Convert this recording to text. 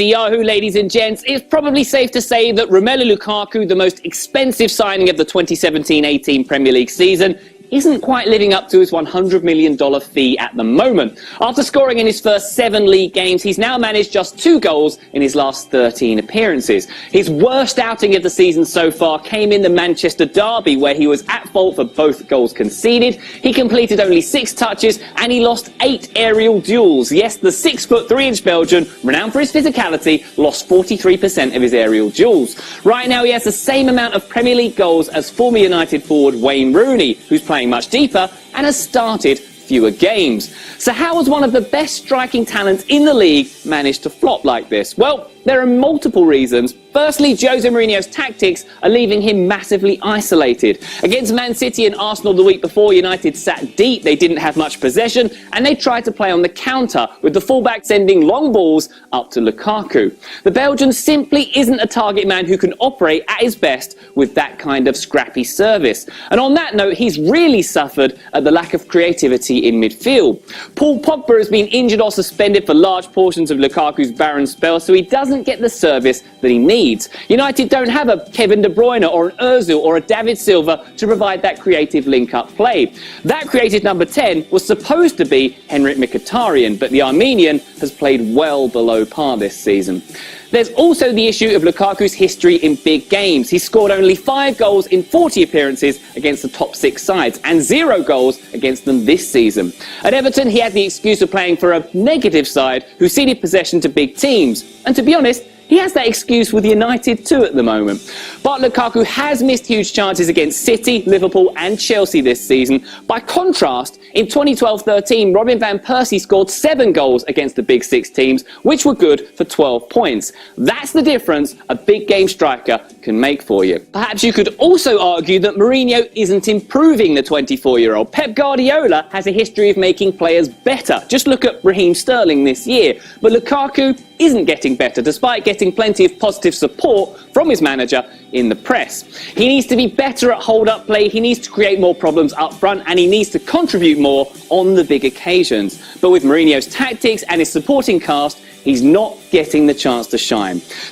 Yahoo, ladies and gents, it's probably safe to say that Romelu Lukaku, the most expensive signing of the 2017-18 Premier League season, isn't quite living up to his $100 million fee at the moment. After scoring in his first 7 league games, he's now managed just 2 goals in his last 13 appearances. His worst outing of the season so far came in the Manchester derby, where he was at fault for both goals conceded. He completed only 6 touches and he lost 8 aerial duels. Yes, the 6'3" Belgian, renowned for his physicality, lost 43% of his aerial duels. Right now he has the same amount of Premier League goals as former United forward Wayne Rooney, who's playing much deeper and has started fewer games. So how has one of the best striking talents in the league managed to flop like this? Well, there are multiple reasons. Firstly, Jose Mourinho's tactics are leaving him massively isolated. Against Man City and Arsenal the week before, United sat deep, they didn't have much possession, and they tried to play on the counter, with the fullback sending long balls up to Lukaku. The Belgian simply isn't a target man who can operate at his best with that kind of scrappy service. And on that note, he's really suffered at the lack of creativity in midfield. Paul Pogba has been injured or suspended for large portions of Lukaku's barren spell, so he doesn't get the service that he needs. United don't have a Kevin De Bruyne or an Ozil or a David Silva to provide that creative link-up play. That creative number 10 was supposed to be Henrik Mkhitaryan, but the Armenian has played well below par this season. There's also the issue of Lukaku's history in big games. He scored only 5 goals in 40 appearances against the top 6 sides and 0 goals against them this season. At Everton, he had the excuse of playing for a negative side who ceded possession to big teams. And to be honest, he has that excuse with United too at the moment. But Lukaku has missed huge chances against City, Liverpool and Chelsea this season. By contrast, in 2012-13, Robin van Persie scored 7 goals against the big 6 teams, which were good for 12 points. That's the difference a big game striker can make for you. Perhaps you could also argue that Mourinho isn't improving the 24-year-old. Pep Guardiola has a history of making players better. Just look at Raheem Sterling this year. But Lukaku isn't getting better, despite getting plenty of positive support from his manager in the press. He needs to be better at hold-up play, he needs to create more problems up front, and he needs to contribute more on the big occasions. But with Mourinho's tactics and his supporting cast, he's not getting the chance to shine.